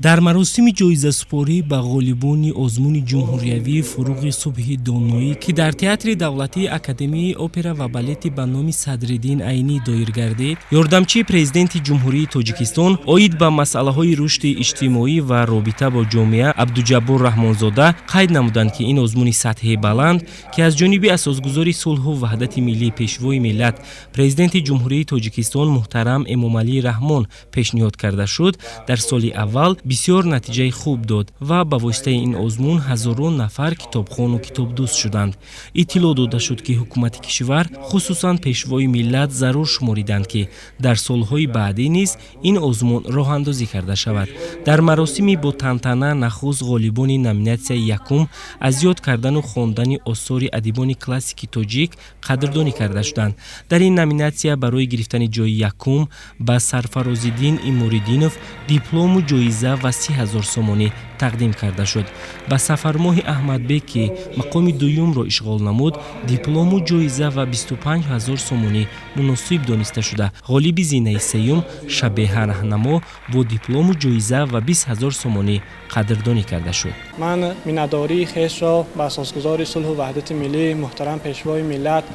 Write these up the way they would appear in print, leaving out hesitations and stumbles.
дар маросими ҷоизасупорӣ ба ғолибони озмуни ҷумҳуриявии Фурӯғи субҳи доноӣ ки дар театри давлатии академияи опера ва балети ба номи Садриддин Айнӣ доир гардид, ёрдамчии президенти ҷумҳурии Тоҷикистон оид ба масъалаҳои рушди иҷтимоӣ ва робита бо ҷомеа Абдуҷаббор Раҳмонзода қайд намуданд, ки ин озмуни сатҳи баланд, ки аз ҷониби асосгузори сулҳу ваҳдати миллӣ пешвои миллат президенти ҷумҳурии Тоҷикистон муҳтарам Эмомалии Раҳмон пешниҳод карда шуд, дар соли аввал бисёр натиҷаи хуб дод ва ба воситаи ин озмун ҳазорон нафар китобхон ва китобдӯст шуданд. Иттилоъ дода шуд, ки ҳукумати кишвар хусусан пешвои миллат зарур шумориданд, ки дар солҳои баъдӣ низ ин озмун роҳандозӣ карда шавад. Дар маросими бо тантана нахуст ғолибони номинатсияи якум аз ёд кардану хондани осори адибони классики тоҷик қадрдонӣ карда шуданд. Дар ин номинатсия барои гирифтани ҷои якум ба Сарфарозиддин Имориддинов диплому ҷоиза ва 30,000 сомонӣ тақдим карда шуд. Ба Сафармоҳи Аҳмадбек, ки мақоми дуюмро ишғол намуд, диплому ҷоиза ва 25,000 сомонӣ муносиб дониста шуда, ғолиби зинаи сеюм Шабеҳа раҳнамо бо диплому ҷоиза ва 20,000 сомонӣ қадрдонӣ карда шуд. ман миннатдории хешро ба асосгузори сулҳу ваҳдати миллӣ муҳтарам пешвои миллат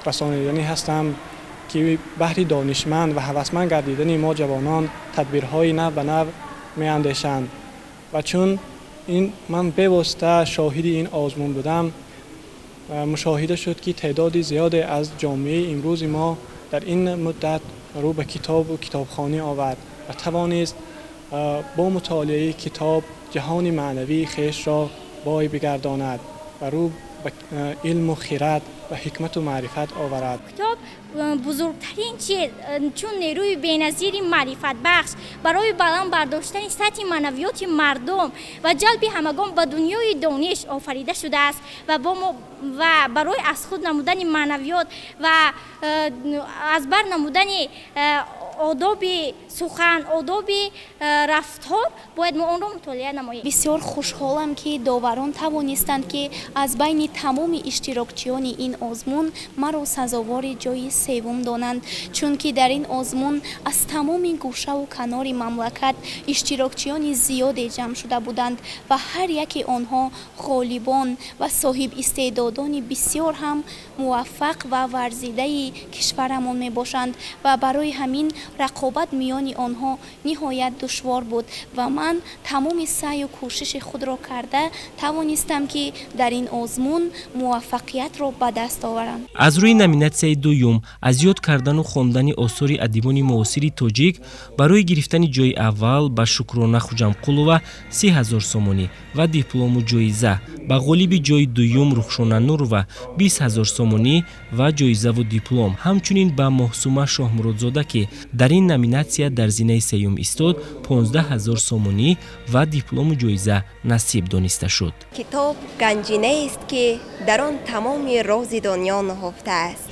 расонидани ҳастам, ки баҳри донишманд ва ҳавасманд гардидани мо ҷавонон тадбирҳои нав ба нав меандешанд. ва чун ман бевосита шоҳиди ин озмун будам, мушоҳида шуд, ки теъдоди зиёде аз ҷомеаи имрӯзи мо дар ин муддат рӯ ба китобу китобхонӣ овард ва тавонист бо мутолиаи китоб ҷаҳони маънавии хешро бой бигардонад ва рӯ ба илму хирад ва ҳикмату маърифат оварад. Китоб бузургтарин чиз, чун нерӯи беназири маърифатбахш барои баланд бардоштани сатҳи маънавиёти мардум ва ҷалби ҳамагон ба дунёи дониш офарида шудааст ва барои аз худ намудани маънавиёт ва аз бар намудани одоби сухан, одоби рафтор бояд мо онро мутолиа наmoyем. бисёр хушҳолам, ки доварон тавонистанд, ки аз байни тамоми иштирокчиёни ин озмун маро сазовори ҷои севум донанд, чунки дар ин озмун аз тамоми гӯшаву канори мамлакат иштирокчиёни зиёде ҷамъ шуда буданд ва ҳар яки онҳо ғолибон ва соҳибистеъдодони бисёр ҳам муваффақ ва варзидаи кишварамон мебошанд ва барои ҳамин рақобат миёни онҳо ниҳоят душвор буд ва ман тамоми саъю кӯшиши худро карда тавонистам, ки дар ин озмун муваффақиятро ба даст оварам. аз рӯи номинатсияи дуюм аз ёд кардану хондани осори адибони муосири тоҷик барои гирифтани ҷои аввал ба Шукрона Хуҷамқулова 30,000 сомонӣ ва диплому ҷоиза, ба ғолиби ҷои дуюм Рухшона Нурова 20,000 сомонӣ ва ҷоизаву диплом, ҳамчунин ба Моҳсума Шоҳмуродзода, ки дар ин номинатсия дар зинаи сеюм истод, 15,000 сомонӣ ва диплому ҷоиза насиб дониста шуд. китоб ганҷинеест, ки дар он тамоми рози дунё наҳофтааст.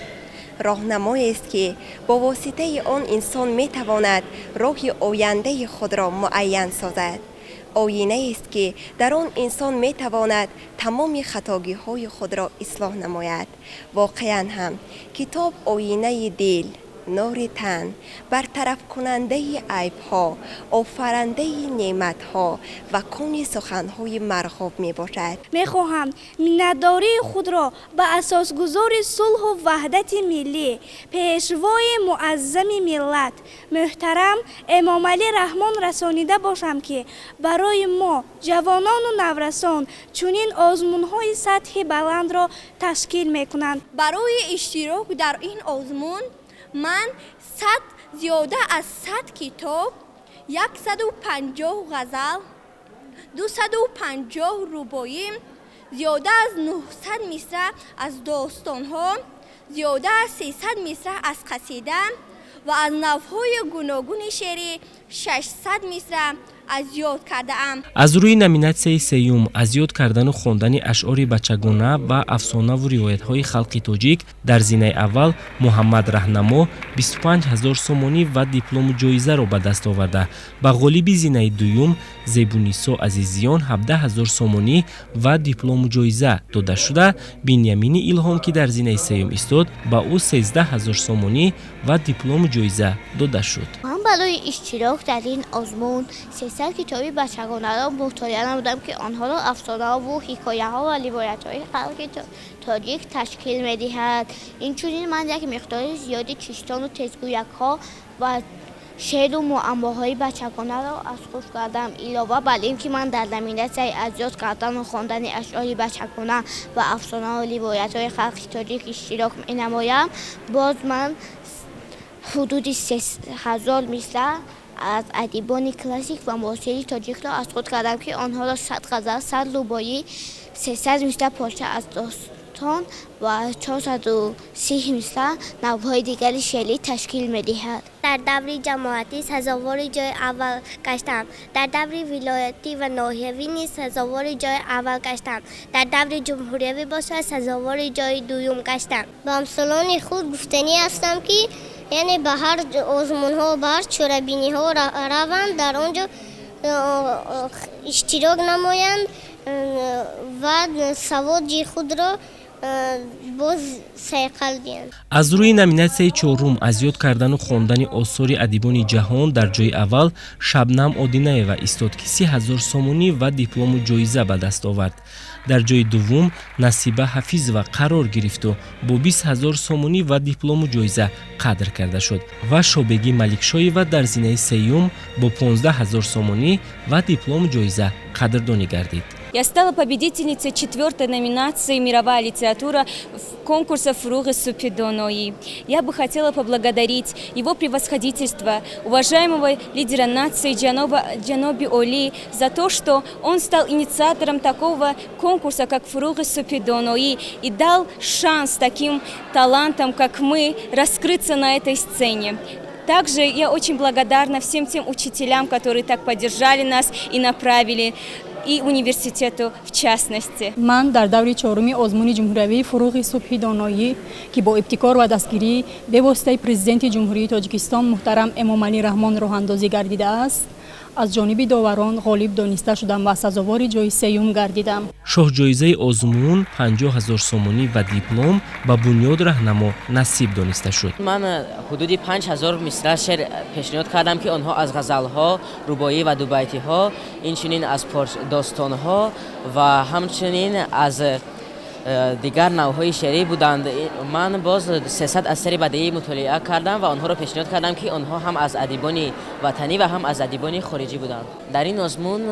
роҳнамоест, ки бо воситаи он инсон метавонад роҳи ояндаи худро муайян созад. оинаест, ки дар он инсон метавонад тамоми хатогиҳои худро ислоҳ намояд. воқеан ҳам китоб оинаи дил, нури тан, бартарафкунандаи айбҳо, офарандаи неъматҳо ва куни суханҳои марғуб мебошад. мехоҳам миннатдории худро ба асосгузори сулҳу ваҳдати миллӣ, пешвои муаззами миллат, муҳтарам Эмомалӣ Раҳмон расонида бошам, ки барои мо ҷавонону наврасон чунин озмунҳои сатҳи баландро ташкил мекунанд. барои иштирок дар ин озмун ман зиёда аз 100 китоб, 150 ғазал, 250 рубоӣ, зиёда аз 900 мисра аз достонҳо, зиёда аз 300 мисра аз қасида ва аз навъҳои гуногуни шеърӣ 600 мисра аз ёд кардаам. аз рӯи номинатсияи сеюм аз ёд кардану хондани ашъори бачагона ва афсонаву ривоятҳои халқи тоҷик дар зинаи аввал Муҳаммад Раҳнамо 25,000 сомонӣ ва диплому ҷоизаро ба даст оварда, ба ғолиби зинаи дуюм Зебунисо Азизиён 17,000 сомонӣ ва диплому ҷоиза дода шуда, Биньямини Илҳом, ки дар зинаи сеюм истод, ба ӯ 13,000 сомонӣ ва диплому ҷоиза дода шуд. برای اشتراک در این آزمون 300 کتابی بچگانه را مطالعه نمودم که آنها را افسانه‌ها و حکایه‌ها و روایت‌های خلق تاجیک تشکیل می‌دهد. اینچنین من یک مقدار زیادی چیستان و تزگویک‌ها و شعر و معماهای بچگانه را از خود کردم. علاوه بر این که من در زمینه سعی از یاد کردن و خواندن اشعار بچگانه و افسانه و روایت‌های خلق تاجیک اشتراک می‌نمایم، باز من حدود 3000 مثل از ادیبان کلاسیک و معاصر تاجیک را از خود کردم که آنها را 100 غزل، 100 رباعی، 300 مثل پارچه از داستان و 430 مثل نوع‌های دیگر شعری تشکیل می‌دهد. در دوره جماعتی سزاوار جای اول گشتم. در دوره ولایتی و ناحیوی نیز سزاوار جای اول گشتم. در دوره جمهوریوی باشد سزاوار جای دوم گشتم. با همسالان خود گفتنی هستم که یعنی به هر آزمون ها به هر چوربینی ها روند، در آنجا اشتراک نمایند و سواد خود را باز سیقل دهند. از روی نامیناسیای چهارم از یاد کردن و خواندن آثار ادیبان جهان در جای اول شبنم آدیناєва ایستاد که 30,000 سومونی و دیپلم و جایزه به دست آورد. در جای دوم نصیبه حفیظова قرار گرفت و با 20,000 سومونی و دیپلم و جایزه قدر کرده شد و شابگی ملکشاییва در زینه سیوم با 15,000 сомонӣ و диплом و جایزه قدردانی гардид. Я стала победительницей 4-й номинации «Мировая литература» конкурса «Фурӯғи субҳи доноӣ». Я бы хотела поблагодарить его превосходительство, уважаемого лидера нации Ҷаноби Олӣ, за то, что он стал инициатором такого конкурса, как «Фурӯғи субҳи доноӣ», и дал шанс таким талантам, как мы, раскрыться на этой сцене. Также я очень благодарна всем тем учителям, которые так поддержали нас и направили, и университету в частности. Ман дар даври чоруми озмуни ҷумҳуриявии фурӯғи субҳи доноӣ ки бо ибтикор ва дастгирӣ бевоситаи президенти ҷумҳурии Тоҷикистон муҳтарам Эмомалӣ Раҳмон роҳандозӣ гардидааст, аз ҷониби доварон ғолиб дониста шудам ва сазовори ҷои сеюм гардидам. шоҳҷоизаи озмун 50,000 сомонӣ ва диплом ба бунёд раҳнамо насиб дониста шуд. ман ҳудуди 5,000 мисра шеър пешниҳод кардам ки онҳо аз ғазалҳо, рубоӣ ва дубайтиҳо, инчунин аз достонҳо ва ҳамчунин аз дигар навъҳои шеърӣ буданд. ман боз 300 асари бадеӣ мутолиа кардам ва онҳоро пешниҳод кардам ки онҳо ҳам аз адибони ватанӣ ва ҳам аз адибони хориҷӣ буданд. дар ин озмун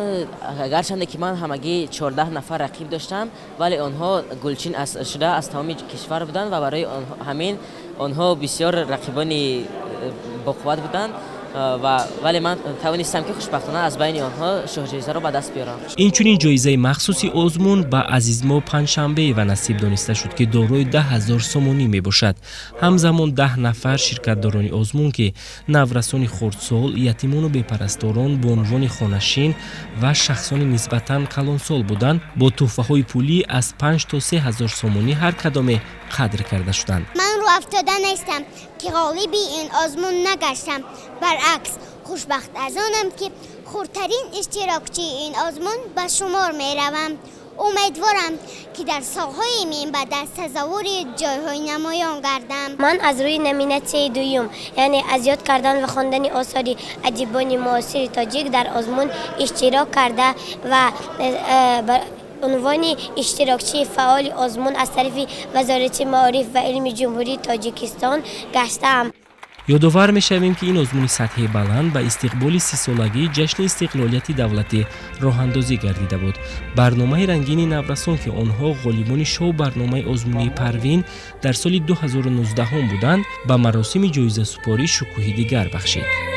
гарчанде ки ман ҳамагӣ 14 нафар рақиб доштам, вале онҳо гулчин шуда аз тамоми кишвар буданд ва барои ҳамин онҳо бисёр рақибони боқувват буданд. вале ман тавонистам ки хушбахтона аз байни онҳо шоҳҷоизаро ба даст биёрам. инчунин ҷоизаи махсуси озмун ба Азизмо Панҷшанбеева насиб дониста шуд ки дорои 10,000 сомонӣ мебошад. ҳамзамон 10 нафар ширкатдорони озмун ки наврасони хурдсол, ятимону бепарасторон, бо унвони хонашин ва шахсони нисбатан калонсол буданд, бо тӯҳфаҳои пулӣ аз 5 то 3,000 сомонӣ ҳар кадоме қадр карда шуданд. من رو افتاده نیستم که غالبی این آزمون نگشتم، برعکس خوشبخت از آنم که خردترین اشتراکچی این آزمون به شمار می روم. امیدوارم که در سالهای من بعد از سزاوار جایهای نمایان گردم. من از روی نامیناسیای دوم یعنی از یاد کردن و خواندن آثار ادیبان معاصر تاجیک در آزمون اشتراک کرده و عنوان اشتراکچی فعال آزمون از طرف وزارت معارف و علم جمهوری تاجیکستان گشتم. ёдовар мешавем ки ин озмуни сатҳи баланд ба истиқболи 30-солагии ҷашни истиқлолияти давлатӣ роҳандозӣ гардида буд. барномаи рангини наврасон ки онҳо ғолибони шоу барномаи озмунии парвин дар соли 2019 буданд, ба маросими ҷоизасупорӣ шукӯҳи дигар бахшид.